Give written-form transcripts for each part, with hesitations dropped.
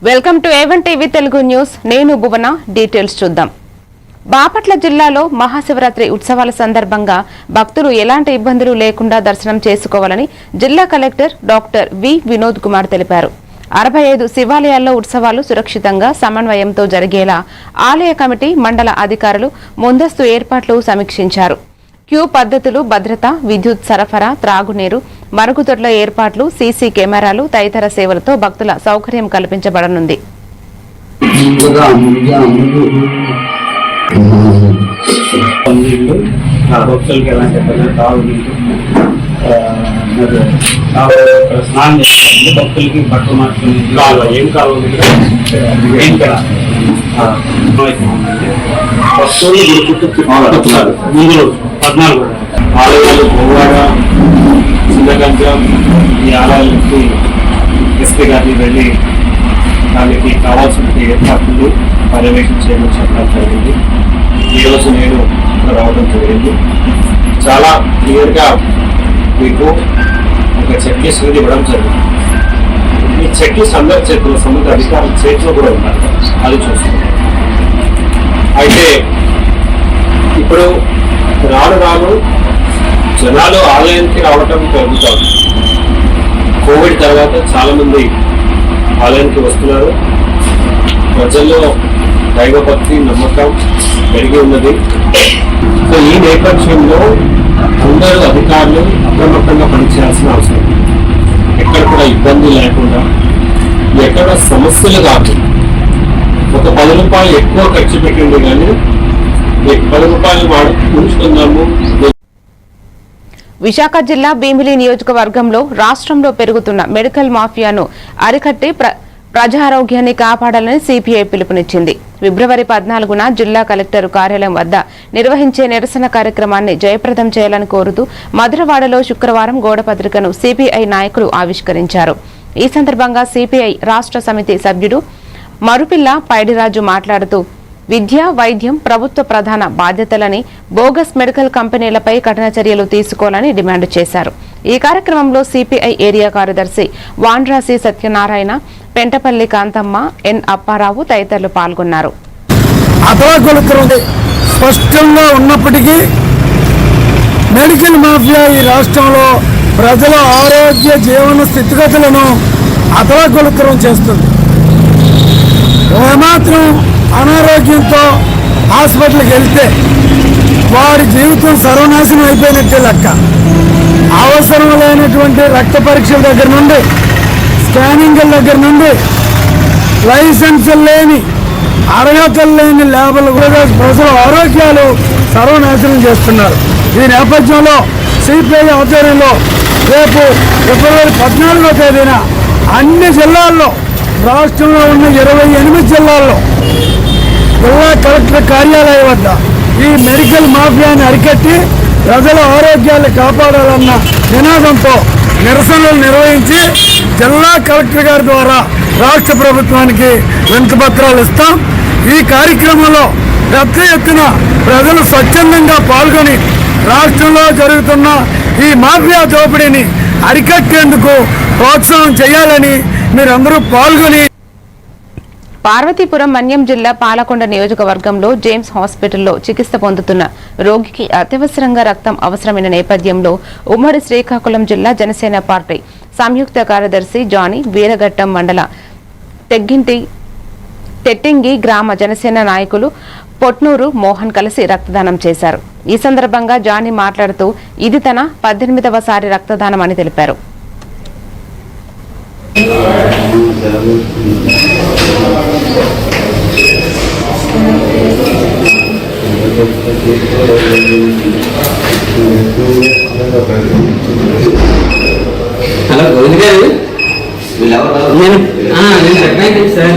Welcome to A1 TV Telugu news. నేను భువన. Details చూద్దాం. బాపట్ల జిల్లాలో మహాశివరాత్రి ఉత్సవాల సందర్భంగా భక్తులు ఎలాంటి ఇబ్బందులు లేకుండా దర్శనం చేసుకోవాలని జిల్లా collector doctor V Vinod Kumar తెలిపారు. 65 శివాలయాల్లో ఉత్సవాలు సురక్షితంగా సమన్వయంతో జరిగేలా ఆలయ కమిటీ మండల అధికారులు ముందస్తు ఏర్పాట్లు సమీక్షించారు. క్యూ పద్ధతులు, భద్రత, విద్యుత్ సరఫరా, త్రాగునీరు, మరుగుదొడ్ల ఏర్పాట్లు, సీసీ కెమెరాలు తదితర సేవలతో భక్తుల సౌకర్యం కల్పించబడనుంది. భక్తులకి బట్టలు మార్చుకుని ఏం కావాలి ముందు 14 ఆలయాలు గోవాడ సింగగంజం ఈ ఆలయాలకి ఎస్పీ గారిని వెళ్ళి దానికి కావాల్సిన ఏర్పాట్లు పర్యవేక్షించేయడం చెప్పడం జరిగింది. ఈరోజు నేను రావడం జరిగింది. చాలా క్లియర్గా మీకు ఒక చెక్ లిస్ట్ అనేది ఇవ్వడం జరిగింది. ఈ చెక్ లిస్ట్ అందరి చేతుల్లో సంబంధిత అధికారుల చేతిలో కూడా ఉన్నారు, అది చూసుకుంటాం. అయితే ఇప్పుడు రాను జనాలు ఆలయానికి రావటం పెరుగుతారు. కోవిడ్ తర్వాత చాలా మంది ఆలయానికి వస్తున్నారు. ప్రజల్లో దైవభక్తి, నమ్మకం పెరిగి ఉన్నది. సో ఈ నేపథ్యంలో అందరూ అధికారులు అప్రమత్తంగా పనిచేయాల్సిన అవసరం. ఎక్కడ కూడా ఇబ్బంది లేకుండా, ఎక్కడ సమస్యలు కాకుండా, ఒక 10 రూపాయలు ఎక్కువ ఖర్చు పెట్టింది కానీ 10 రూపాయలు ఉంచుకుందాము. విశాఖ జిల్లా భీమిలి నియోజకవర్గంలో రాష్ట్రంలో పెరుగుతున్న మెడికల్ మాఫియాను అరికట్టి ప్రజారోగ్యాన్ని కాపాడాలని సిపిఐ పిలుపునిచ్చింది. ఫిబ్రవరి 14న జిల్లా కలెక్టర్ కార్యాలయం వద్ద నిర్వహించే నిరసన కార్యక్రమాన్ని జయప్రదం చేయాలని కోరుతూ మధురవాడలో శుక్రవారం గోడపత్రికను సిపిఐ నాయకులు ఆవిష్కరించారు. ఈ సందర్భంగా సిపిఐ రాష్ట్ర సమితి సభ్యుడు మరుపిల్ల పైడిరాజు మాట్లాడుతూ విద్య, వైద్యం ప్రభుత్వ ప్రధాన బాధ్యతలని, బోగస్ మెడికల్ కంపెనీలపై కఠిన చర్యలు తీసుకోవాలని డిమాండ్ చేశారు. ఈ కార్యక్రమంలో సిపిఐ ఏరియా కార్యదర్శి వాండ్రాసి సత్యనారాయణ, పెంటపల్లి కాంతమ్మ, ఎన్ అప్పారావు తదితరులు పాల్గొన్నారు. స్పష్టంగా ఉన్నప్పటికీ మెడికల్ మాఫియా ఈ రాష్ట్రంలో ప్రజల ఆరోగ్య జీవన స్థితిగతులను అతలాకులతరం చేస్తుంది. ఏమాత్రం అనారోగ్యంతో హాస్పిటల్కి వెళ్తే వారి జీవితం సర్వనాశనం అయిపోయినట్టే లెక్క. అవసరం లేనటువంటి రక్త పరీక్షల దగ్గర నుండి, స్కానింగ్ల దగ్గర నుండి, లైసెన్సులు లేని, అర్హతలు లేని ల్యాబ్లు కూడా ప్రజల ఆరోగ్యాలు సర్వనాశనం చేస్తున్నారు. ఈ నేపథ్యంలో సిపిఐ ఆధ్వర్యంలో రేపు ఫిబ్రవరి 14వ తేదీన అన్ని జిల్లాల్లో, రాష్ట్రంలో ఉన్న 28 జిల్లాల్లో జిల్లా కలెక్టర్ కార్యాలయం వద్ద ఈ మెడికల్ మాఫియాని అరికట్టి ప్రజల ఆరోగ్యాలు కాపాడాలన్న నినాదంతో నిరసనలు నిర్వహించి జిల్లా కలెక్టర్ గారి ద్వారా రాష్ట్ర ప్రభుత్వానికి వినతిపత్రాలు ఇస్తాం. ఈ కార్యక్రమంలో పెద్ద ఎత్తున ప్రజలు స్వచ్ఛందంగా పాల్గొని రాష్ట్రంలో జరుగుతున్న ఈ మాఫియా దోపిడీని అరికట్టేందుకు ప్రోత్సాహం చేయాలని మీరందరూ పాల్గొని. పార్వతీపురం మన్యం జిల్లా పాలకొండ నియోజకవర్గంలో జేమ్స్ హాస్పిటల్లో చికిత్స పొందుతున్న రోగికి అత్యవసరంగా రక్తం అవసరమైన నేపథ్యంలో ఉమ్మడి శ్రీకాకుళం జిల్లా జనసేన పార్టీ సంయుక్త కార్యదర్శి జానీ, వీరఘట్టం మండల తెట్టింగి గ్రామ జనసేన నాయకులు పొట్నూరు మోహన్ కలిసి రక్తదానం చేశారు. ఈ సందర్భంగా జానీ మాట్లాడుతూ ఇది తన 18వ సారి రక్తదానం అని తెలిపారు. హలో గోవింద్ గారు, నేను సార్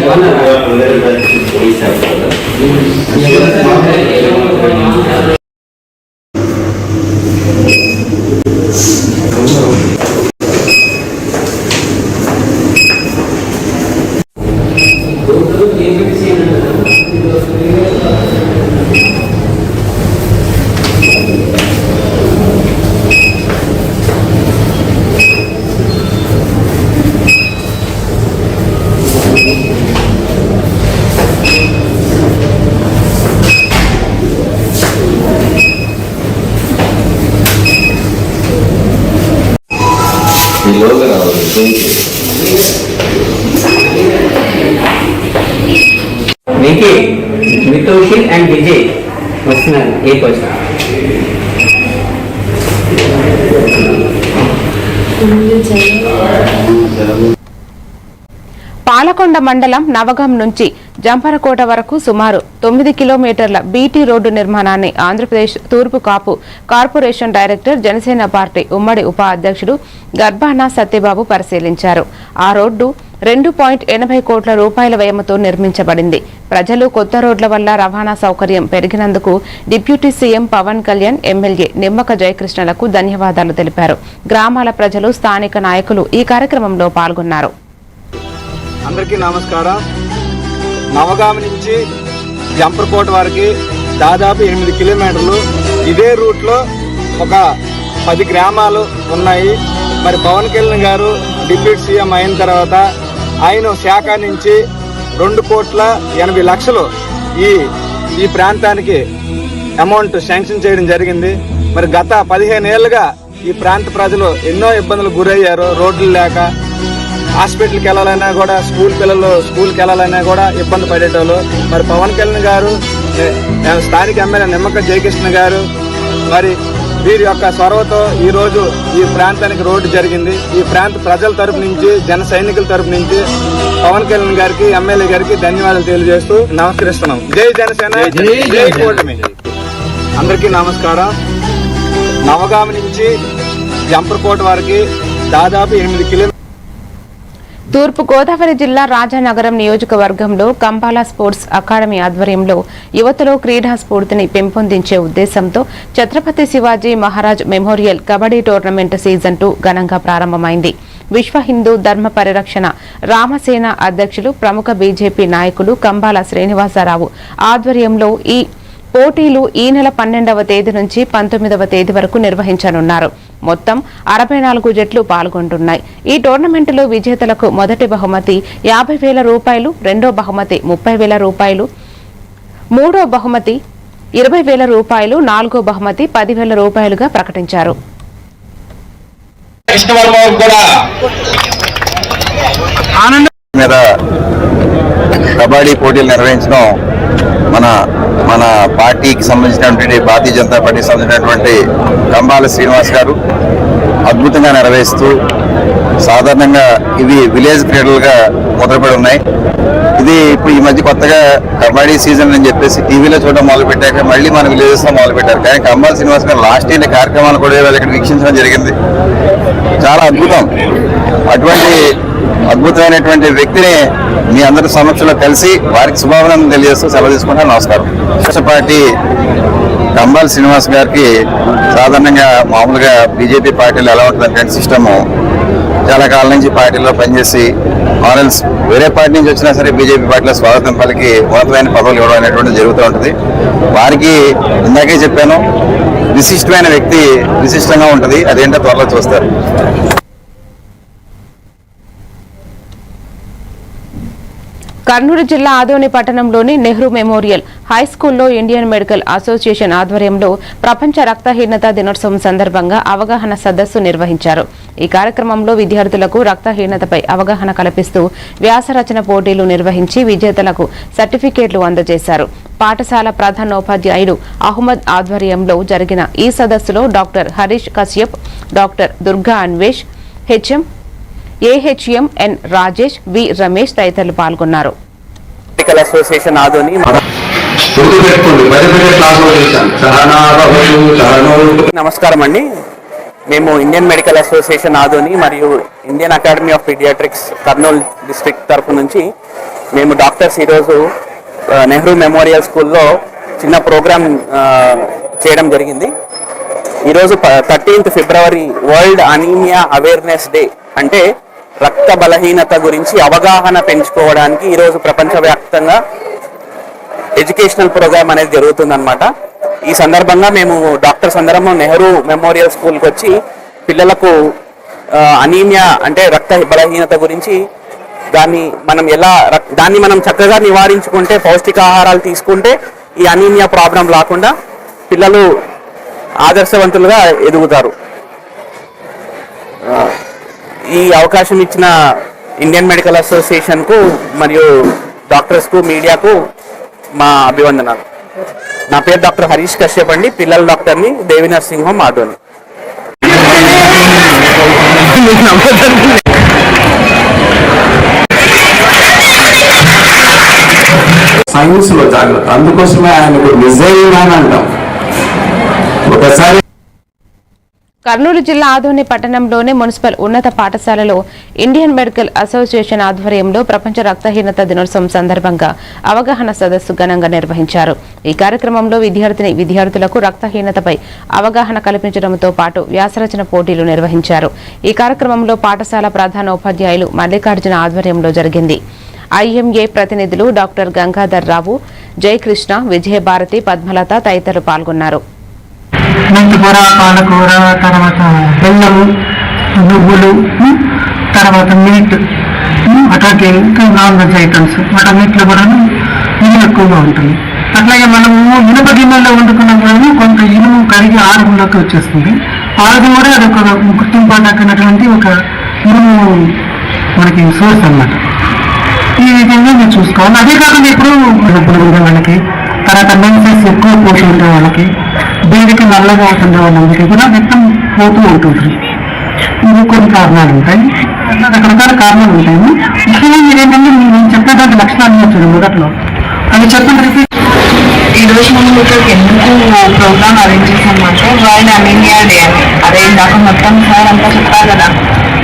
స్లోగా రావాలి. మీకు మితౌషి అండ్ విజయ్ వస్తున్నారు. ఏ క్వశ్చన్? పాలకొండ మండలం నవగం నుంచి జంపరకోట వరకు సుమారు 9 కిలోమీటర్ల బీటీ రోడ్డు నిర్మాణాన్ని ఆంధ్రప్రదేశ్ తూర్పు కాపు కార్పొరేషన్ డైరెక్టర్ జనసేన పార్టీ ఉమ్మడి ఉప అధ్యక్షుడు గర్భానా సత్యబాబు పరిశీలించారు. ఆ రోడ్డు 2.80 కోట్ల రూపాయల వ్యయంతో నిర్మించబడింది. ప్రజలు కొత్త రోడ్ల వల్ల రవాణా సౌకర్యం పెరిగినందుకు deputy CM Pawan Kalyan, MLA Nimmaka జయకృష్ణలకు ధన్యవాదాలు తెలిపారు. గ్రామాల ప్రజలు, స్థానిక నాయకులు ఈ కార్యక్రమంలో పాల్గొన్నారు. అందరికీ నమస్కారం. నవగామి నుంచి జంపర్కోట వరకు దాదాపు 8 కిలోమీటర్లు. ఇదే రూట్లో ఒక 10 గ్రామాలు ఉన్నాయి. మరి పవన్ కళ్యాణ్ గారు డిప్యూటీ సీఎం అయిన తర్వాత ఆయన శాఖ నుంచి 2,80,00,000 ఈ ప్రాంతానికి అమౌంట్ శాంక్షన్ చేయడం జరిగింది. మరి గత 15 ఏళ్లుగా ఈ ప్రాంత ప్రజలు ఎన్నో ఇబ్బందులు గురయ్యారు. రోడ్లు లేక, హాస్పిటల్కి వెళ్ళాలన్నా కూడా, స్కూల్కి వెళ్ళాలన్నా కూడా ఇబ్బంది పడేటోళ్ళు. మరి పవన్ కళ్యాణ్ గారు, స్థానిక ఎమ్మెల్యే నిమ్మక జయకృష్ణ గారు, మరి వీరి యొక్క చొరవతో ఈ రోజు ఈ ప్రాంతానికి రోడ్డు జరిగింది. ఈ ప్రాంత ప్రజల తరపు నుంచి, జన సైనికుల తరపు నుంచి పవన్ కళ్యాణ్ గారికి, ఎమ్మెల్యే గారికి ధన్యవాదాలు తెలియజేస్తూ నమస్కరిస్తున్నాం. జై జనసేన, జై కూటమి. అందరికీ నమస్కారం. నవగామి నుంచి జంపర్కోట వరకు దాదాపు 8 కిలోమీటర్లు. తూర్పు గోదావరి జిల్లా రాజానగరం నియోజకవర్గంలో కంబాల స్పోర్ట్స్ అకాడమీ ఆధ్వర్యంలో యువతలో క్రీడా స్ఫూర్తిని పెంపొందించే ఉద్దేశంతో Chhatrapati Shivaji Maharaj memorial kabaddi tournament season 2 ఘనంగా ప్రారంభమైంది. విశ్వ హిందూ ధర్మ పరిరక్షణ రామసేన అధ్యక్షులు, ప్రముఖ బీజేపీ నాయకులు కంబాల శ్రీనివాసరావు ఆధ్వర్యంలో ఈ పోటీలు ఈ నెల 12వ తేదీ నుంచి 19వ తేదీ వరకు నిర్వహించనున్నారు. మొత్తం 64 జట్లు పాల్గొంటున్నాయి. ఈ టోర్నమెంటులో విజేతలకు మొదటి బహుమతి 50,000 రూపాయలు, రెండో బహుమతి 30,000 రూపాయలు, మూడో బహుమతి 20,000 రూపాయలు, నాలుగో బహుమతి 10,000 రూపాయలుగా ప్రకటించారు. కబడ్డీ పోటీలు నిర్వహించడం మన పార్టీకి సంబంధించినటువంటి, భారతీయ జనతా పార్టీకి సంబంధించినటువంటి కంబాల శ్రీనివాస్ గారు అద్భుతంగా నిర్వహిస్తూ, సాధారణంగా ఇవి విలేజ్ క్రీడలుగా మొదలుపడి ఉన్నాయి. ఇది ఇప్పుడు ఈ మధ్య కొత్తగా కబడ్డీ సీజన్ అని చెప్పేసి టీవీలో చూడడం మొదలు పెట్టాక మళ్ళీ మన విలేజెస్ లో మొదలు పెట్టారు. కానీ కంబాల శ్రీనివాస్ గారు లాస్ట్ ఇయర్ కార్యక్రమాలు కూడా ఇక్కడ వీక్షించడం జరిగింది. చాలా అద్భుతం. అటువంటి అద్భుతమైనటువంటి వ్యక్తిని మీ అందరి సమక్షంలో కలిసి వారికి శుభాభినందనలు తెలియజేస్తూ సెలవు తీసుకుంటాను. నమస్కారం. కాంగ్రెస్ పార్టీ కంబాల శ్రీనివాస్ గారికి సాధారణంగా మామూలుగా బీజేపీ పార్టీలో ఎలా ఉంటుందంటే సిస్టమ్, చాలా కాలం నుంచి పార్టీలో పనిచేసి ఆర్ఎల్స్ వేరే పార్టీ నుంచి వచ్చినా సరే బీజేపీ పార్టీలో స్వాగతం పలికి ఉన్నతమైన పదవులు ఇవ్వడం అనేటువంటి జరుగుతూ ఉంటుంది. వారికి ఇందాకే చెప్పాను, విశిష్టమైన వ్యక్తి విశిష్టంగా ఉంటుంది. అదేంటో త్వరలో చూస్తారు. కర్నూలు జిల్లా ఆదోని పట్టణంలోని నెహ్రూ మెమోరియల్ హై స్కూల్లో ఇండియన్ మెడికల్ అసోసియేషన్ ఆధ్వర్యంలో ప్రపంచ రక్తహీనత దినోత్సవం సందర్భంగా అవగాహన సదస్సు నిర్వహించారు. ఈ కార్యక్రమంలో విద్యార్థులకు రక్తహీనతపై అవగాహన కల్పిస్తూ వ్యాసరచన పోటీలు నిర్వహించి విజేతలకు సర్టిఫికేట్లు అందజేశారు. పాఠశాల ప్రధానోపాధ్యాయుడు అహ్మద్ ఆధ్వర్యంలో జరిగిన ఈ సదస్సులో డాక్టర్ హరీష్ కశ్యప్, డాక్టర్ దుర్గా అన్వేష్, ఏహెచ్ఎం ఎన్ రాజేష్, వి రమేష్ తదితరులు పాల్గొన్నారు. నమస్కారం అండి. మేము ఇండియన్ మెడికల్ అసోసియేషన్ ఆదోని మరియు Indian academy of paediatrics Kurnool district తరఫు నుంచి మేము డాక్టర్స్ ఈరోజు నెహ్రూ మెమోరియల్ స్కూల్లో చిన్న ప్రోగ్రామ్ చేయడం జరిగింది. ఈరోజు 13th ఫిబ్రవరి వరల్డ్ అనీమియా అవేర్నెస్ డే, అంటే రక్త బలహీనత గురించి అవగాహన పెంచుకోవడానికి ఈరోజు ప్రపంచవ్యాప్తంగా ఎడ్యుకేషనల్ ప్రోగ్రామ్ అనేది జరుగుతుందన్నమాట. ఈ సందర్భంగా మేము డాక్టర్స్ అందరము నెహ్రూ మెమోరియల్ స్కూల్కి వచ్చి పిల్లలకు అనీమియా అంటే రక్త బలహీనత గురించి దాన్ని మనం చక్కగా నివారించుకుంటే, పౌష్టికాహారాలు తీసుకుంటే ఈ అనీమియా ప్రాబ్లం రాకుండా పిల్లలు ఆదర్శవంతులుగా ఎదుగుతారు. ఈ అవకాశం ఇచ్చిన ఇండియన్ మెడికల్ అసోసియేషన్కు మరియు డాక్టర్స్కు మీడియాకు మా అభివందనాలు. నా పేరు డాక్టర్ హరీష్ కశ్యప్ అండి, పిల్లల డాక్టర్ని, దేవి నర్సింగ్ హోమ్ ఆదోని. సైన్స్ లో జాగ్రత్త, అందుకోసమే ఆయనకు నిజైన్ అని అంటాం. ఒకసారి కర్నూలు జిల్లా ఆదోని పట్టణంలోని మున్సిపల్ ఉన్నత పాఠశాలలో ఇండియన్ మెడికల్ అసోసియేషన్ ఆధ్వర్యంలో ప్రపంచ రక్తహీనత దినోత్సవం సందర్భంగా అవగాహన సదస్సు ఘనంగా నిర్వహించారు. ఈ కార్యక్రమంలో విద్యార్థులకు రక్తహీనతపై అవగాహన కల్పించడంతో పాటు వ్యాసరచన పోటీలు నిర్వహించారు. ఈ కార్యక్రమంలో పాఠశాల ప్రధానోపాధ్యాయులు మల్లికార్జున ఆధ్వర్యంలో జరిగింది. ఐఎంఏ ప్రతినిధులు డాక్టర్ గంగాధర్ రావు, జయకృష్ణ, విజయభారతి, పద్మలత తదితరులు పాల్గొన్నారు. మెంతికూర, పాలకూర, తర్వాత బెల్లము, నువ్వులు, తర్వాత మీట్, అట్లాగే ఇంకా నాన్ వెజ్ ఐటమ్స్, వాటన్నిటిలో కూడా ఇనుము ఎక్కువగా ఉంటుంది. అట్లాగే మనము ఇనుప గిన్నెల్లో వండుకున్నాం కానీ కొంత ఇనుము కరిగి ఆరోగ్యంలోకి వచ్చేస్తుంది. ఆరోగ్యం కూడా అది ఒక గుర్తింపు దక్కినటువంటి ఒక ఇనుము మనకి సోర్స్ అన్నమాట. ఈ విధంగా మీరు చూసుకోవాలి. అదే కాకుండా ఇప్పుడు ఉండే వాళ్ళకి, తర్వాత మెన్సెస్ ఎక్కువ పోటీ ఉండే వాళ్ళకి, దీనికి నల్లగా ఉండే వాళ్ళకి కూడా రక్తం పోతూ ఉంటుంది. ఇవి కొన్ని కారణాలు ఉంటాయి, రకరకాల కారణాలు ఉంటాయి. ముఖ్యంగా మీరు ఏంటంటే నేను చెప్పేటువంటి లక్షణాలు వచ్చాను మొదట్లో అవి చెప్పండి. ఈ రోజు మనం ఇక్కడికి ఎందుకు ప్రోగ్రామ్ అరేంజ్ చేసామంటే వరల్డ్ అనీమియా డే అని. అదే ఇందాక మొత్తం సార్ అంతా చెప్పారు కదా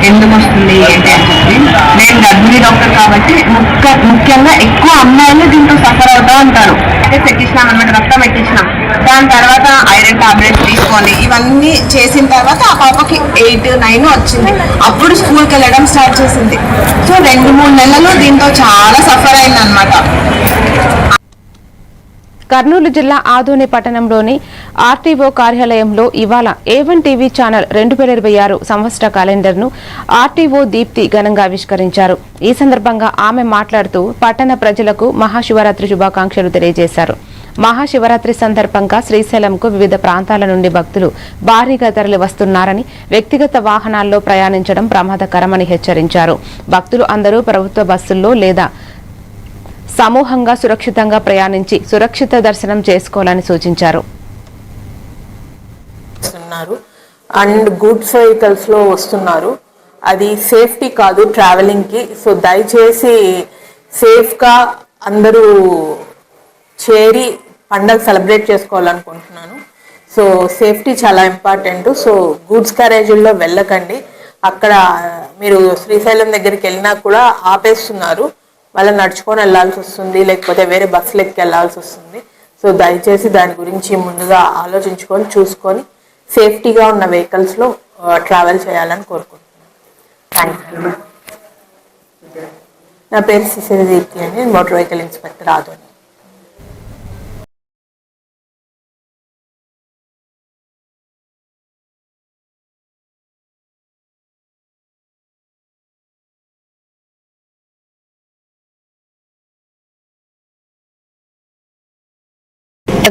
ఎందుకు వస్తుంది ఏంటి అని చెప్పి. నేను గర్భిణీ డాక్టర్ కాబట్టి ముఖ్యంగా ఎక్కువ అమ్మాయిలు దీంతో సఫర్ అవుతూ ఉంటారు. అయితే పెట్టించినాం అన్నమాట, రక్తం పెట్టించినాం. దాని తర్వాత ఐరన్ టాబ్లెట్స్ తీసుకొని ఇవన్నీ చేసిన తర్వాత ఆ పాపకి 8, 9 వచ్చింది. అప్పుడు స్కూల్కి వెళ్ళడం స్టార్ట్ చేసింది. సో 2-3 నెలలు దీంతో చాలా సఫర్ అయింది అనమాట. కర్నూలు జిల్లా ఆదోని పట్టణంలోని ఆర్టీఓ కార్యాలయంలో ఇవాళ A1 టీవీ ఛానల్ 2026 సంవత్సర క్యాలెండర్ను ఆర్టీఓ దీప్తి ఘనంగా ఆవిష్కరించారు. ఈ సందర్భంగా ఆమె మాట్లాడుతూ పట్టణ ప్రజలకు మహాశివరాత్రి శుభాకాంక్షలు తెలియజేశారు. మహాశివరాత్రి సందర్భంగా శ్రీశైలంకు వివిధ ప్రాంతాల నుండి భక్తులు భారీగా తరలి వస్తున్నారని, వ్యక్తిగత వాహనాల్లో ప్రయాణించడం ప్రమాదకరమని హెచ్చరించారు. భక్తులు అందరూ ప్రభుత్వ బస్సుల్లో లేదా సమూహంగా సురక్షితంగా ప్రయాణించి సురక్షిత దర్శనం చేసుకోవాలని సూచించారు. అండ్ గూడ్స్ వెహికల్స్ లో వస్తున్నారు, అది సేఫ్టీ కాదు ట్రావెలింగ్ కి. సో దయచేసి సేఫ్ గా అందరూ చేరి పండగ సెలబ్రేట్ చేసుకోవాలనుకుంటున్నాను. సో సేఫ్టీ చాలా ఇంపార్టెంట్. సో గూడ్స్ క్యారేజీల్లో వెళ్ళకండి. అక్కడ మీరు శ్రీశైలం దగ్గరికి వెళ్ళినా కూడా ఆపేస్తున్నారు, వాళ్ళని నడుచుకొని వెళ్ళాల్సి వస్తుంది, లేకపోతే వేరే బస్సులు ఎక్కి వెళ్ళాల్సి వస్తుంది. సో దయచేసి దాని గురించి ముందుగా ఆలోచించుకొని చూసుకొని సేఫ్టీగా ఉన్న వెహికల్స్లో ట్రావెల్ చేయాలని కోరుకుంటున్నాను. Thank you. నా పేరు సిసిరి దీప్తి అండి, మోటార్ వెహికల్ ఇన్స్పెక్టర్ ఆదోని.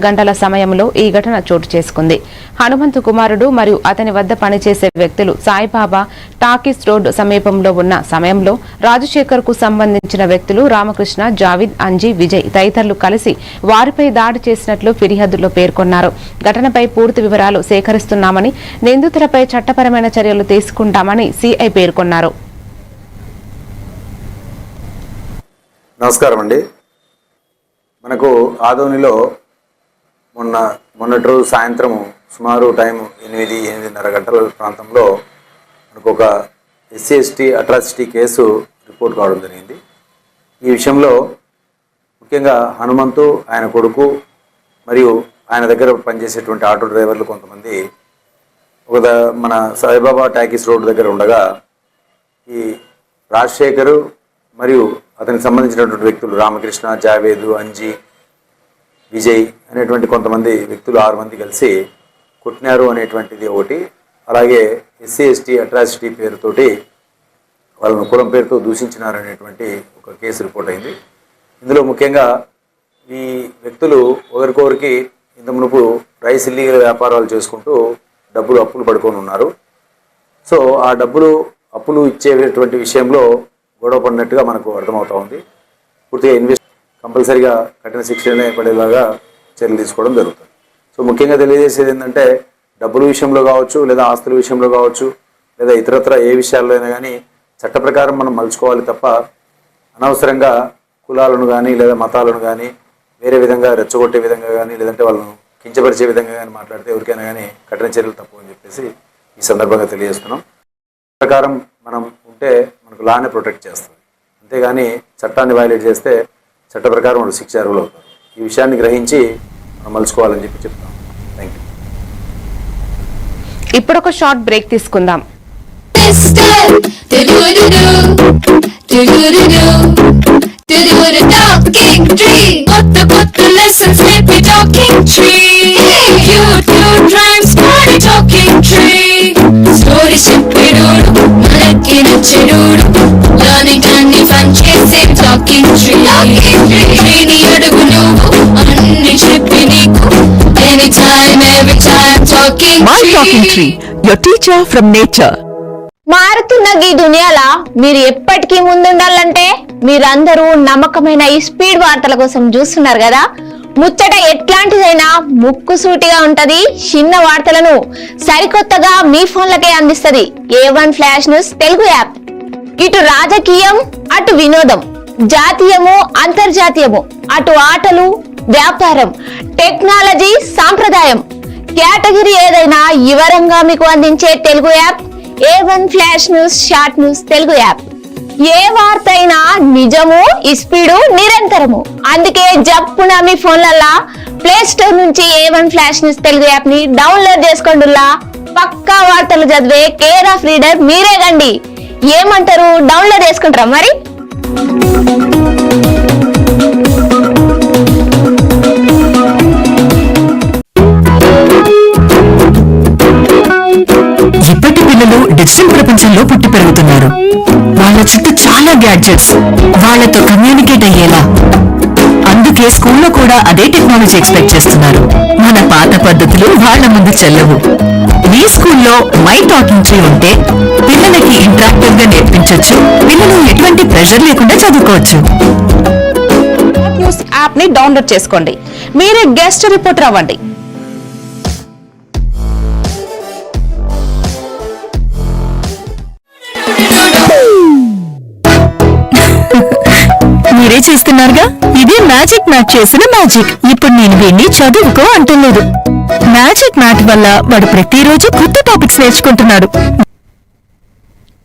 గంటల సమయంలో ఈ ఘటన చోటు చేసుకుంది. హనుమంతు కుమారుడు మరియు అతని వద్ద పనిచేసే వ్యక్తులు సాయిబాబా టాకీస్ రోడ్డు సమీపంలో ఉన్న సమయంలో రాజశేఖర్ కు సంబంధించిన వ్యక్తులు రామకృష్ణ, జావిద్, అంజీ, విజయ్ తదితరులు కలిసి వారిపై దాడి చేసినట్లు ఫిర్యాదులో పేర్కొన్నారు. ఘటనపై పూర్తి వివరాలు సేకరిస్తున్నామని, నిందితులపై చట్టపరమైన చర్యలు తీసుకుంటామని సిఐ పేర్కొన్నారు. నమస్కారం అండి. మనకు ఆదోనిలో మొన్నటి రోజు సాయంత్రం సుమారు టైం 8-8:30 గంటల ప్రాంతంలో మనకు ఒక SC/ST అట్రాసిటీ కేసు రిపోర్ట్ కావడం జరిగింది. ఈ విషయంలో ముఖ్యంగా హనుమంతు, ఆయన కొడుకు మరియు ఆయన దగ్గర పనిచేసేటువంటి ఆటో డ్రైవర్లు కొంతమంది మన సాయిబాబా టాకీస్ రోడ్డు దగ్గర ఉండగా ఈ రాజశేఖరు మరియు అతనికి సంబంధించినటువంటి వ్యక్తులు రామకృష్ణ, జావేదు, అంజీ, విజయ్ అనేటువంటి కొంతమంది వ్యక్తులు 6 మంది కలిసి కొట్టినారు అనేటువంటిది ఒకటి. అలాగే SC/ST అట్రాసిటీ పేరుతోటి వాళ్ళను కులం పేరుతో దూషించినారు అనేటువంటి ఒక కేసు రిపోర్ట్ అయింది. ఇందులో ముఖ్యంగా ఈ వ్యక్తులు ఒకరికొకరికి ఇంత మునుపు రైస్ ఇల్లీగల్ వ్యాపారాలు చేసుకుంటూ అప్పులు పడుకొని ఉన్నారు. సో ఆ డబ్బులు అప్పులు ఇచ్చేటువంటి విషయంలో గొడవ పడినట్టుగా మనకు అర్థమవుతా ఉంది. పూర్తిగా కంపల్సరిగా కఠిన శిక్షనే పడేలాగా చర్యలు తీసుకోవడం జరుగుతుంది. సో ముఖ్యంగా తెలియజేసేది ఏంటంటే డబ్బుల విషయంలో కావచ్చు, లేదా ఆస్తుల విషయంలో కావచ్చు, లేదా ఇతరత్ర ఏ విషయాల్లో అయినా కానీ చట్ట ప్రకారం మనం మలుచుకోవాలి తప్ప అనవసరంగా కులాలను కానీ లేదా మతాలను కానీ వేరే విధంగా రెచ్చగొట్టే విధంగా కానీ లేదంటే వాళ్ళను కించపరిచే విధంగా కానీ మాట్లాడితే ఎవరికైనా కానీ కఠిన చర్యలు తప్పు అని చెప్పేసి ఈ సందర్భంగా తెలియజేస్తున్నాం. ప్రకారం మనం ఉంటే మనకు లానే ప్రొటెక్ట్ చేస్తుంది, అంతేగాని చట్టాన్ని వైలేట్ చేస్తే చట్ట ప్రకారం వాళ్ళు శిక్ష అర్హులు అవుతారు. ఈ విషయాన్ని గ్రహించి మనం మలుచుకోవాలని చెప్పి చెప్తాం. Thank you. ఇప్పుడు ఒక షార్ట్ బ్రేక్ తీసుకుందాం. My Talking Tree, your teacher from nature. మారుతున్న ఈ దునియాలా మీరు ఎప్పటికీ ముందుండాలంటే మీరందరూ నమ్మకమైన ఈ స్పీడ్ వార్తల కోసం చూస్తున్నారు కదా. ముచ్చట ఎట్లాంటిదైనా ముక్కుసూటిగా ఉంటది. చిన్న వార్తలను సరికొత్తగా మీ ఫోన్లకే అందిస్తది A1 flash news Telugu app. ఇటు రాజకీయం, అటు వినోదం, జాతీయము, అంతర్జాతీయము, అటు ఆటలు, వ్యాపారం, టెక్నాలజీ, సాంప్రదాయం, కేటగిరీ ఏదైనా వివరంగా మీకు అందించే Telugu app A1 flash news short news Telugu app. ఏ వార్త అయినా నిజము, స్పీడు, నిరంతరము. అందుకే జప్పున మీ ఫోన్లల్లా ప్లే స్టోర్ నుంచి A1 flash news Telugu app ని డౌన్లోడ్ చేసుకోండిలా. పక్కా వార్తలు చదివే కేర్ ఆఫ్ రీడర్ మీరే గండి. ఏమంటారు, డౌన్లోడ్ చేసుకుంటారా మరి? ఇప్పటి పిల్లలు డిజిటల్ ప్రపంచంలో పుట్టి పెరుగుతున్నారు. వాళ్ళ చుట్టూ చాలా గ్యాడ్జెట్స్, వాళ్ళతో కమ్యూనికేట్ అయ్యేలా. అందుకే స్కూల్లో కూడా అదే టెక్నాలజీ ఎక్స్పెక్ట్ చేస్తున్నారు. మన పాత పద్ధతులు వాళ్ళ ముందు చెల్లవు. మీ స్కూల్లో మై టాకింగ్ ట్రీ ఉంటే పిల్లలకి ఇంటరాక్టివ్ గా నేర్పించొచ్చు. పిల్లలు ఎటువంటి ప్రెషర్ లేకుండా చదువుకోవచ్చు. న్యూస్ యాప్ ని డౌన్లోడ్ చేసుకోండి. మీరే గెస్ట్ రిపోర్టర్ అవ్వండి. మీరే చేస్తున్నారుగా. ఇదే మ్యాజిక్ మ్యాట్ చేసిన మ్యాజిక్. ఇప్పుడు నేను వీడిని చదువుకో అంటులేదు. మ్యాజిక్ మ్యాట్ వల్ల వాడు ప్రతిరోజు కొత్త టాపిక్స్ నేర్చుకుంటున్నాడు.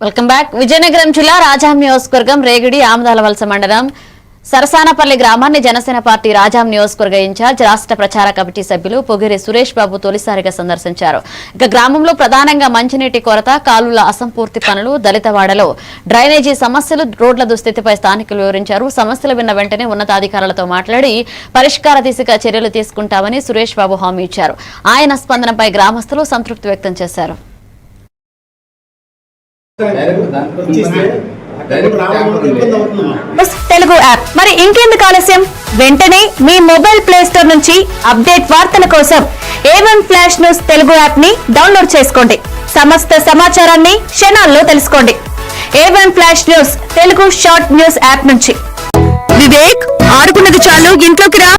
Welcome back. విజయనగరం జిల్లా రాజాం నియోజకవర్గం రేగిడి ఆమదాల వలస మండలం సరసానపల్లి గ్రామాన్ని జనసేన పార్టీ రాజాం నియోజకవర్గ ఇన్ఛార్జ్ రాష్ట్ర ప్రచార కమిటీ సభ్యులు పొగిరి సురేష్ బాబు తొలిసారిగా సందర్శించారు. ఇక గ్రామంలో ప్రధానంగా మంచినీటి కొరత, కాలువల అసంపూర్తి పనులు, దళితవాడలో డ్రైనేజీ సమస్యలు, రోడ్ల దుస్థితిపై స్థానికులు వివరించారు. సమస్యలు విన్న వెంటనే ఉన్నతాధికారులతో మాట్లాడి పరిష్కార దిశగా చర్యలు తీసుకుంటామని సురేష్ బాబు హామీ ఇచ్చారు. ఆయన స్పందనపై గ్రామస్తులు సంతృప్తి వ్యక్తం చేశారు. తెలుగు యాప్ మరి ఇంకెందుకు ఆలస్యం? వెంటనే మీ మొబైల్ ప్లే స్టోర్ నుంచి అప్డేట్ వార్తల కోసం A1 flash news Telugu app ని డౌన్లోడ్ చేసుకోండి. సమస్త సమాచారాన్ని క్షణాల్లో తెలుసుకోండి. A1 flash news Telugu short news app నుంచి. వివేక్, ఆడుకున్నది చాలు, ఇంట్లోకి రా.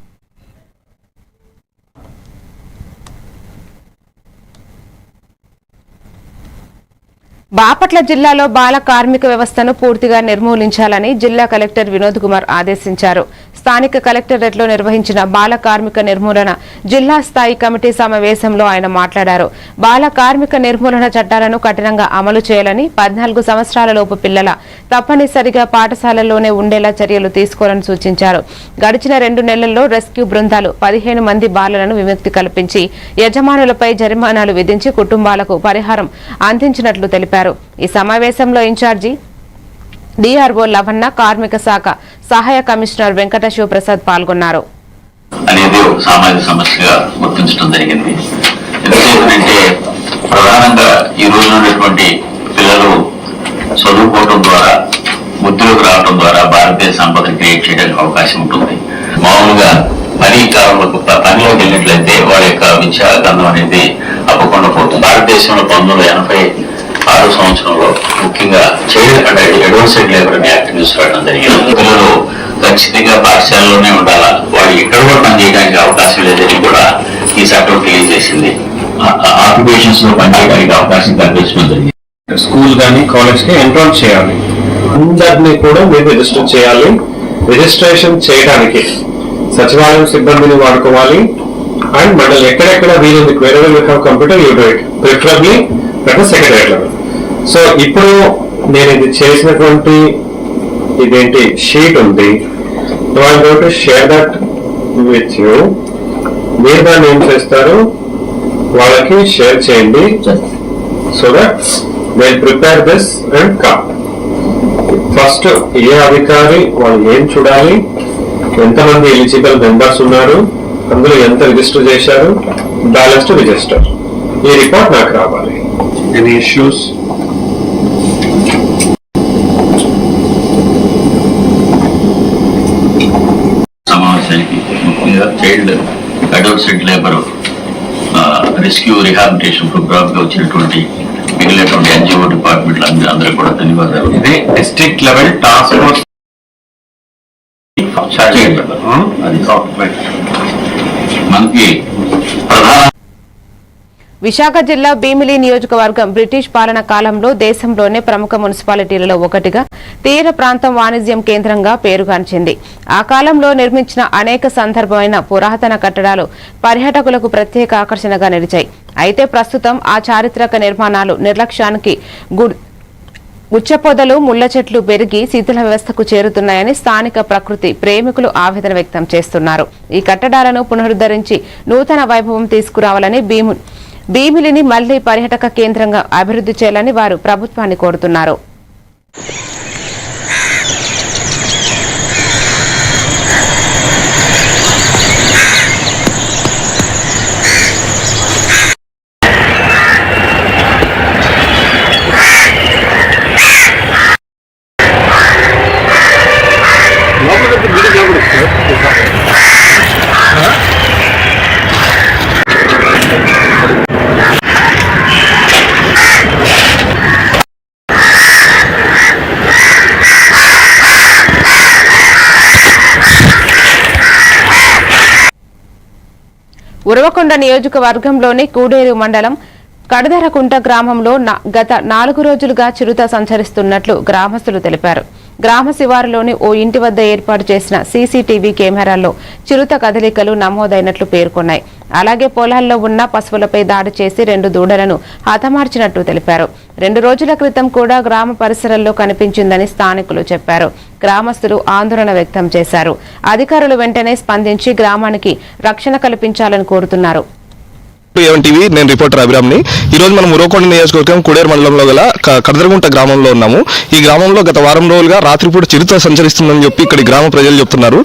బాపట్ల జిల్లాలో బాల కార్మిక వ్యవస్థను పూర్తిగా నిర్మూలించాలని జిల్లా కలెక్టర్ వినోద్ కుమార్ ఆదేశించారు. స్థానిక కలెక్టరేట్లో నిర్వహించిన బాల కార్మిక నిర్మూలన జిల్లా స్థాయి కమిటీ సమావేశంలో ఆయన మాట్లాడారు. బాల కార్మిక నిర్మూలన చట్టాలను కఠినంగా అమలు చేయాలని, 14 సంవత్సరాలలోపు పిల్లల తప్పనిసరిగా పాఠశాలల్లోనే ఉండేలా చర్యలు తీసుకోవాలని సూచించారు. గడిచిన 2 నెలల్లో రెస్క్యూ బృందాలు 15 మంది బాలలను విముక్తి కల్పించి యజమానులపై జరిమానాలు విధించి కుటుంబాలకు పరిహారం అందించినట్లు తెలిపారు. ఈ సమావేశంలో ఇన్ఛార్జి డిఆర్ఓ లవన్న, కార్మిక శాఖ సహాయ కమిషనర్ వెంకట శివప్రసాద్ పాల్గొన్నారు. అనేది ఒక సామాజిక సమస్యగా గుర్తించడం జరిగింది. ఎందుకంటే ప్రధానంగా ఈ రోజు ఉన్నటువంటి పిల్లలు చదువుకోవడం ద్వారా, వృద్ధిలోకి రావడం ద్వారా భారతదేశ సంపదను క్రియేట్ చేయడానికి అవకాశం ఉంటుంది. మామూలుగా పనిలోకి వెళ్ళినట్లయితే వాళ్ళ యొక్క విద్యాగంధం అనేది అప్పకుండా పోతుంది. భారతదేశంలో 1980 6వ సంవత్సరంలో ముఖ్యంగా చైల్డ్ అంటే అడ్వాన్స్డ్ లేబర్ యాక్ట్ తీసుకురావడం జరిగింది. పిల్లలు ఖచ్చితంగా పాఠశాలలోనే ఉండాలా, వాళ్ళు ఎక్కడ కూడా పనిచేయడానికి అవకాశం లేదని కూడా ఈ చట్టం తెలియజేసింది. ఆక్యుపేషన్స్ లో పనిచేయడానికి అవకాశం కల్పించడం జరిగింది. స్కూల్ కానీ కాలేజ్ కి ఎన్రోల్ చేయాలి, అందరినీ కూడా మీరు రిజిస్టర్ చేయాలి. రిజిస్ట్రేషన్ చేయడానికి సచివాలయం సిబ్బందిని వాడుకోవాలి. అండ్ మండలి ఎక్కడెక్కడ వీలుంది, వేరే computer you do it, preferably at secretary level. So ఇప్పుడు నేను ఇది చేసినటువంటి ఇదేంటి షీట్ ఉంది, I go to share that with you. మీరు దాన్ని ఏం చేస్తారు, వాళ్ళకి షేర్ చేయండి. So that they prepare this and come. First ఏ అధికారి వాళ్ళు ఏం చూడాలి, ఎంతమంది ఎలిజిబుల్ మెంబర్స్ ఉన్నారు, అందులో ఎంత రిజిస్టర్ చేశారు, బ్యాలెన్స్ టు రిజిస్టర్, ఈ రిపోర్ట్ నాకు రావాలి. Any issues? సమావేశానికి ముఖ్యంగా child adolescent labour rescue rehabilitation programme గా వచ్చినటువంటి మిగిలినటువంటి ఎన్జిఓ డిపార్ట్మెంట్లు అందరూ కూడా ధన్యవాదాలు. ఇది డిస్ట్రిక్ట్ లెవెల్ టాస్క్ ఫోర్స్ అది మనకి ప్రధాన విశాఖ జిల్లా భీమిలి నియోజకవర్గం బ్రిటిష్ పాలన కాలంలో దేశంలోనే ప్రముఖ మున్సిపాలిటీలలో ఒకటిగా తీర ప్రాంతం వాణిజ్యం కేంద్రంగా పేరుగాంచింది. ఆ కాలంలో నిర్మించిన అనేక సందర్భమైన పురాతన కట్టడాలు పర్యాటకులకు ప్రత్యేక ఆకర్షణగా నిలిచాయి. అయితే ప్రస్తుతం ఆ చారిత్రక నిర్మాణాలు నిర్లక్ష్యానికి గుచ్చపొదలు, ముళ్ల చెట్లు పెరిగి శిథిల వ్యవస్థకు చేరుతున్నాయని స్థానిక ప్రకృతి ప్రేమికులు ఆవేదన వ్యక్తం చేస్తున్నారు. ఈ కట్టడాలను పునరుద్ధరించి నూతన వైభవం తీసుకురావాలని భీమిలిని మళ్లీ పర్యాటక కేంద్రంగా అభివృద్ధి చేయాలని వారు ప్రభుత్వాన్ని కోరుతున్నారు. ఉరవకొండ నియోజకవర్గంలోని కూడేరు మండలం కడదరకుంట గ్రామంలో గత 4 రోజులుగా చిరుత సంచరిస్తున్నట్లు గ్రామస్తులు తెలిపారు. గ్రామ శివారులోని ఓ ఇంటి వద్ద ఏర్పాటు చేసిన సీసీటీవీ కెమెరాల్లో చిరుత కదలికలు నమోదైనట్లు పేర్కొన్నాయి. అలాగే పొలాల్లో ఉన్న పశువులపై దాడి చేసి 2 దూడలను హతమార్చినట్టు తెలిపారు. 2 రోజుల క్రితం కూడా గ్రామ పరిసరాల్లో కనిపించిందని స్థానికులు చెప్పారు. గ్రామస్తులు ఆందోళన వ్యక్తం చేశారు. అధికారులు వెంటనే స్పందించి గ్రామానికి రక్షణ కల్పించాలని కోరుతున్నారు. టీవీ నేను రిపోర్టర్ అభిరామ్ని. ఈ రోజు మనం ఉరవకొండ నియోజకవర్గం కుడేరు మండలంలో గల కడదరగుంట గ్రామంలో ఉన్నాము. ఈ గ్రామంలో గత వారం రోజులుగా రాత్రిపూట చిరుత సంచరిస్తుందని చెప్పి ఇక్కడ గ్రామ ప్రజలు చెప్తున్నారు.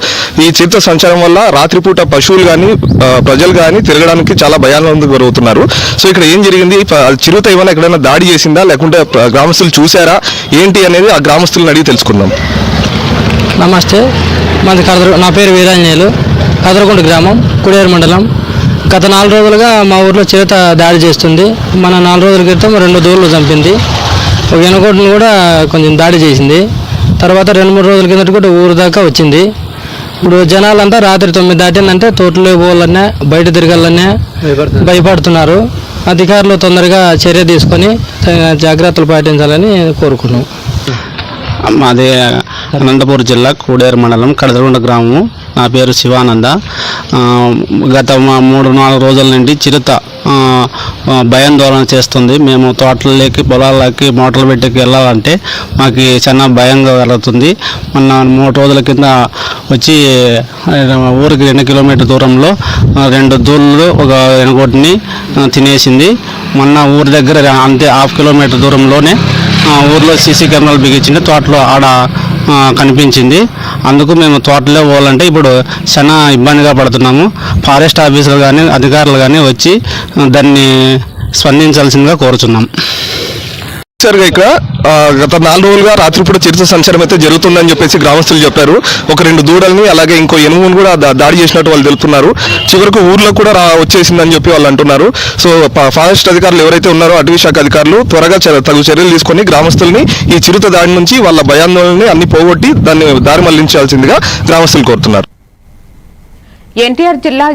ఈ చిరుత సంచారం వల్ల రాత్రిపూట పశువులు కానీ ప్రజలు కానీ తిరగడానికి చాలా భయానందకు గురవుతున్నారు. సో ఇక్కడ ఏం జరిగింది, చిరుత ఏమైనా ఎక్కడైనా దాడి చేసిందా లేకుంటే గ్రామస్తులు చూసారా ఏంటి అనేది ఆ గ్రామస్తులను అడిగి తెలుసుకుందాం. నమస్తే, నా పేరు వీరాంజనేయులు, కదరగుంట గ్రామం, కుడేరు మండలం. గత 4 రోజులుగా మా ఊర్లో చిరుత దాడి చేస్తుంది. మన 4 రోజుల క్రితం 2 దూడలు చంపింది. ఒక ఎనకోటిని కూడా కొంచెం దాడి చేసింది. తర్వాత 2-3 రోజుల కిందట కూడా ఊరు దాకా వచ్చింది. ఇప్పుడు జనాలంతా రాత్రి 9 దాటిందంటే తోటలో పోవాలనే బయట తిరగాలనే భయపడుతున్నారు. అధికారులు తొందరగా చర్య తీసుకొని జాగ్రత్తలు పాటించాలని కోరుకున్నాం. మాది అనంతపురం జిల్లా కూడేరు మండలం కడదరగుంట గ్రామము. నా పేరు శివానంద. గత 3-4 రోజుల నుండి చిరుత భయాందోళన చేస్తుంది. మేము తోటలకి పొలాలకి మోటార్లు పెట్టుకు వెళ్ళాలంటే మాకు చాలా భయంగా కలుగుతుంది. మొన్న 3 రోజుల కింద వచ్చి ఊరికి 2 కిలోమీటర్ దూరంలో 2 దూళ్ళు ఒక ఎనగొట్టిని తినేసింది. మొన్న ఊరి దగ్గర అంతే 1/2 కిలోమీటర్ దూరంలోనే ఊర్లో సీసీ కెమెరాలు బిగించింది. తోటలో ఆడ కనిపించింది. అందుకు మేము తోటలో పోవాలంటే ఇప్పుడు చాలా ఇబ్బందిగా పడుతున్నాము. ఫారెస్ట్ ఆఫీసర్లు కానీ అధికారులు కానీ వచ్చి దాన్ని స్పందించాల్సిందిగా కోరుచున్నాం. ఇక్కడ గత 4 రోజులుగా రాత్రిపూట చిరుత సంచారం అయితే జరుగుతుందని చెప్పేసి గ్రామస్తులు చెప్పారు. ఒక 2 దూడల్ని అలాగే ఇంకో ఎనుమును కూడా దాడి చేసినట్టు వాళ్ళు తెలుపుతున్నారు. చివరకు ఊర్లో కూడా వచ్చేసిందని చెప్పి వాళ్ళు అంటున్నారు. సో ఫారెస్ట్ అధికారులు ఎవరైతే ఉన్నారో అటవీ శాఖ అధికారులు త్వరగా తగు చర్యలు తీసుకొని గ్రామస్తుల్ని ఈ చిరుత దాడి నుంచి వాళ్ళ భయాందోళనని అన్ని పోగొట్టి దాన్ని దారి మళ్లించాల్సిందిగా గ్రామస్తులు కోరుతున్నారు. ఎన్టీఆర్ జిల్లా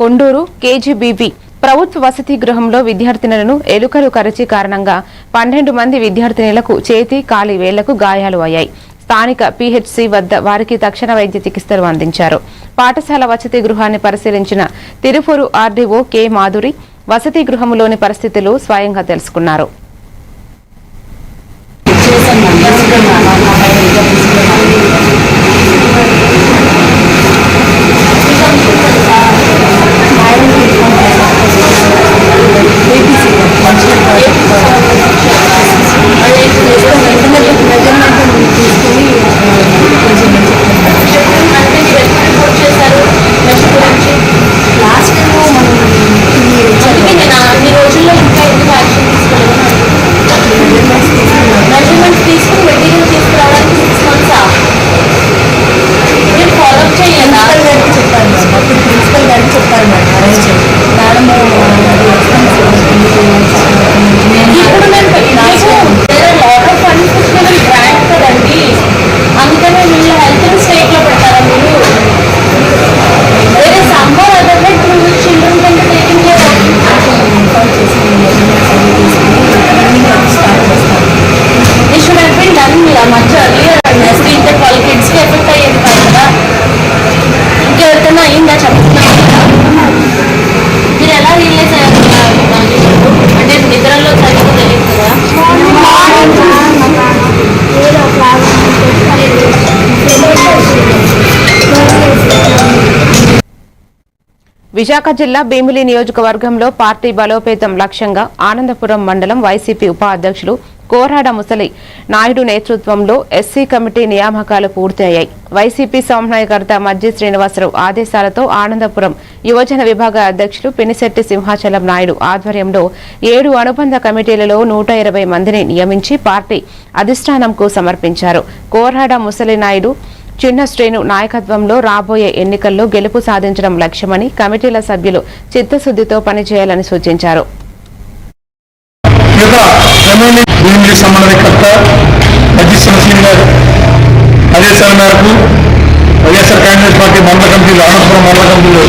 కొండూరు కేజీబీబీ ప్రభుత్వ వసతి గృహంలో విద్యార్థినులను ఎలుకలు కరిచి కారణంగా 12 మంది విద్యార్థినులకు చేతి కాలి వేళ్లకు గాయాలు అయ్యాయి. స్థానిక పీహెచ్సీ వద్ద వారికి తక్షణ వైద్య చికిత్సలు అందించారు. పాఠశాల వసతి గృహాన్ని పరిశీలించిన తిరుపూరు ఆర్డీఓ కె మాధురి వసతి గృహంలోని పరిస్థితులు స్వయంగా తెలుసుకున్నారు. విశాఖ జిల్లా భీమిలి నియోజకవర్గంలో పార్టీ బలోపేతం లక్ష్యంగా ఆనందపురం మండలం వైసీపీ ఉపాధ్యక్షులు కోరాడ ముసలి నాయుడు నేతృత్వంలో ఎస్సీ కమిటీ నియామకాలు పూర్తయ్యాయి. వైసీపీ సమన్వయకర్త మజ్జి శ్రీనివాసరావు ఆదేశాలతో ఆనందపురం యువజన విభాగ అధ్యక్షులు పినిశెట్టి సింహాచలం నాయుడు ఆధ్వర్యంలో 7 అనుబంధ కమిటీలలో 120 మందిని నియమించి పార్టీ అధిష్టానంకు సమర్పించారు. కోరాడ ముసలి నాయుడు చిన్న శ్రేణు నాయకత్వంలో రాబోయే ఎన్నికల్లో గెలుపు సాధించడం లక్ష్యమని కమిటీల సభ్యులు చిత్తశుద్దితో పనిచేయాలని సూచించారు. సమన్వయకర్త మజ్జి శ్రీనివాసరావు ఆదేశాల మేరకు వైఎస్ఆర్ కాంగ్రెస్ పార్టీ మండల కమిటీలు ఆనందపురం మండల కమిటీలో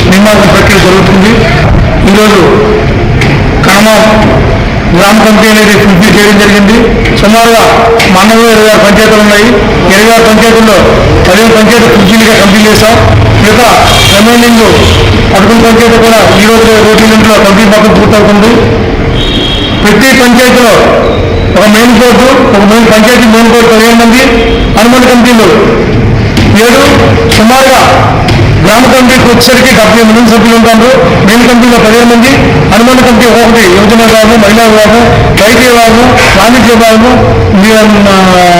నియామక ప్రక్రియ జరుగుతుంది. ఈరోజు కడమ గ్రామ కమిటీ అనేది పూర్తి చేయడం జరిగింది. సుమారుగా మండలంలో 26 పంచాయతీలు ఉన్నాయి. 26 పంచాయతీల్లో 15 పంచాయతీ పూర్తిగా కంప్లీట్ చేశాం. మిగతా రిమైనింగ్ 11 పంచాయతీ కూడా ఈరోజు రోజుల్లో కంప్లీట్ మొత్తం పూర్తవుతుంది. ప్రతి పంచాయతీలో ఒక మెయిన్ బోర్డు, ఒక పంచాయతీ మెయిన్ బోర్డు 15 మంది, అనుబంధ కమిటీలు 7, సుమారుగా గ్రామ కమిటీకి వచ్చేసరికి 70 మంది సభ్యులు ఉంటారు. మెయిన్ కమిటీలో 15 మంది, అనుబంధ కమిటీ 1, యువజన విభాగం, మహిళా విభాగం, రైతు విభాగం, వాణిజ్య విభాగం,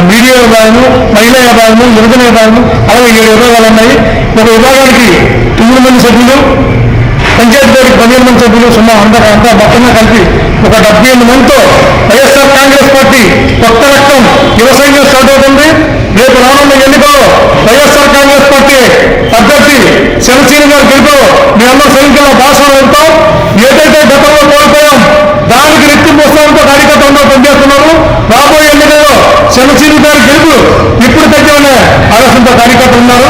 మీడియా విభాగం, మహిళా విభాగం, యువజన విభాగం, అలాగే 7 విభాగాలు ఉన్నాయి. ఒక విభాగానికి 9 మంది సభ్యులు, పంచాయతీ బోర్డుకి 15 మంది సభ్యులు, సుమారు అంతా మొత్తంగా కలిపి ఒక 78 మందితో వైఎస్ఆర్ కాంగ్రెస్ పార్టీ కొత్త రక్తం యువ సైన్యం స్టార్ట్ అవుతుంది. రేపు రానున్న ఎన్నికల్లో వైఎస్ఆర్ కాంగ్రెస్ పార్టీ అభ్యర్థి శివసేన గారు గెలుపు మీ అందరూ సైనికుల భాషలో వెళ్తాం. ఏదైతే గతంలో కోల్పోయాం దానికి రెట్టింపు ఉత్సాహంతో కార్యకర్తలు పనిచేస్తున్నారు. రాబోయే ఎన్నికల్లో శివసేన గారి గెలుపు ఇప్పుడు తగ్గిన ఆలోచనతో కార్యకర్తలు ఉన్నారు.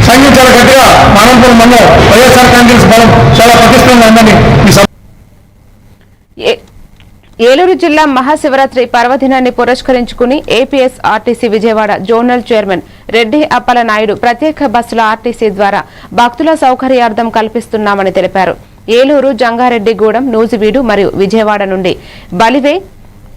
సైన్యం చాలా గట్టిగా ఆనందపురం మండలం వైఎస్ఆర్ కాంగ్రెస్ బలం చాలా పటిష్టంగా ఉందని ఏలూరు జిల్లా మహాశివరాత్రి పర్వదినాన్ని పురస్కరించుకుని APSRTC Vijayawada zonal chairman Reddy Appala Naidu ప్రత్యేక బస్సుల ఆర్టీసీ ద్వారా భక్తుల సౌకర్యార్థం కల్పిస్తున్నామని తెలిపారు. ఏలూరు, జంగారెడ్డిగూడెం, నూజివీడు మరియు విజయవాడ నుండి బలివే,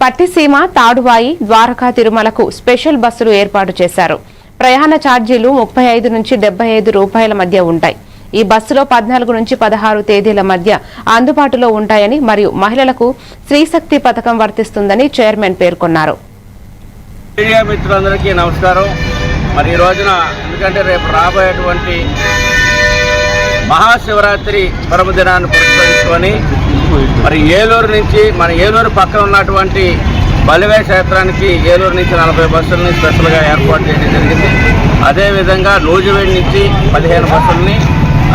పట్టిసీమ, తాడువాయి, ద్వారకా, తిరుమలకు స్పెషల్ బస్సులు ఏర్పాటు చేశారు. ప్రయాణ ఛార్జీలు 35 నుంచి 75 రూపాయల మధ్య ఉంటాయి. ఈ బస్సులో 14 నుంచి 16 తేదీల మధ్య అందుబాటులో ఉంటాయని మరియు మహిళలకు స్త్రీశక్తి పథకం వర్తిస్తుందని చైర్మన్ పేర్కొన్నారు. మీడియా మిత్రులందరికీ నమస్కారం. మరి ఈ రోజున ఎందుకంటే రేపు రాబోయేటువంటి మహాశివరాత్రి పర్వదినాన్ని పురస్కరించుకొని మరి ఏలూరు నుంచి మన ఏలూరు పక్కన ఉన్నటువంటి బలివే క్షేత్రానికి ఏలూరు నుంచి 40 బస్సులని స్పెషల్గా ఏర్పాటు చేయడం జరిగింది. అదేవిధంగా నూజివేడి నుంచి 15 బస్సులని,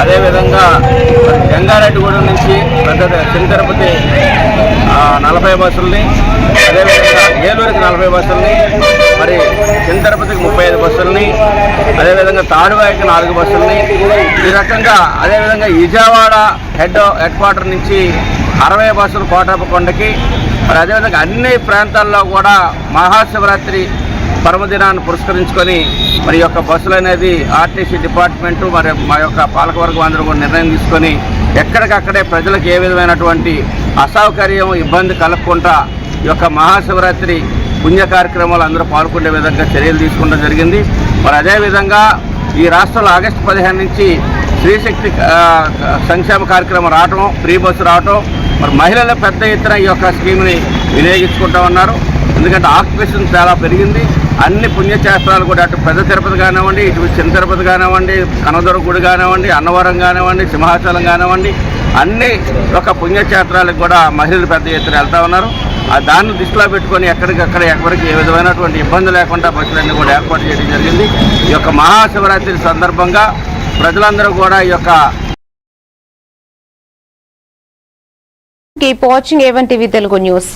అదేవిధంగా జంగారెడ్డిగూడెం నుంచి పెద్ద చిన్న తిరుపతి 40 బస్సులని, అదేవిధంగా ఏలూరుకి 40 బస్సులని, మరి చిన్న తిరుపతికి 35 బస్సులని, అదేవిధంగా తాడువాయికి 4 బస్సులని, ఈ రకంగా అదేవిధంగా విజయవాడ హెడ్ క్వార్టర్ నుంచి 60 బస్సులు కోటప్పకొండకి, మరి అదేవిధంగా అన్ని ప్రాంతాల్లో కూడా మహాశివరాత్రి పర్వదినాన్ని పురస్కరించుకొని మరి యొక్క బస్సులు అనేది ఆర్టీసీ డిపార్ట్మెంటు మరి మా యొక్క పాలకవర్గం అందరూ కూడా నిర్ణయం తీసుకొని ఎక్కడికక్కడే ప్రజలకు ఏ విధమైనటువంటి అసౌకర్యం ఇబ్బంది కలగకుండా ఈ యొక్క మహాశివరాత్రి పుణ్య కార్యక్రమాలు అందరూ పాల్గొనే విధంగా చర్యలు తీసుకోవడం జరిగింది. మరి అదేవిధంగా ఈ రాష్ట్రంలో ఆగస్టు 15 నుంచి స్త్రీశక్తి సంక్షేమ కార్యక్రమం రావటం, ఫ్రీ బస్సు రావటం, మరి మహిళలు పెద్ద ఎత్తున ఈ యొక్క స్కీమ్ని వినియోగించుకుంటూ ఉన్నారు. ఎందుకంటే ఆక్యుపేషన్ చాలా పెరిగింది. అన్ని పుణ్యక్షేత్రాలు కూడా అటు పెద్ద తిరుపతి కానివ్వండి, ఇటు చిన్న తిరుపతి కానివ్వండి, కనకదుర్గ గుడి కానివ్వండి, అన్నవరం కానివ్వండి, సింహాచలం కానివ్వండి, అన్ని ఒక పుణ్యక్షేత్రాలకు కూడా మహిళలు పెద్ద ఎత్తున వెళ్తూ ఉన్నారు. దాన్ని దృష్టిలో పెట్టుకొని ఎక్కడికక్కడ ఎవరికి ఏ విధమైనటువంటి ఇబ్బంది లేకుండా బస్సులన్నీ కూడా ఏర్పాటు చేయడం జరిగింది. ఈ యొక్క మహాశివరాత్రి సందర్భంగా ప్రజలందరూ కూడా ఈ యొక్క keep watching A1 TV Telugu news.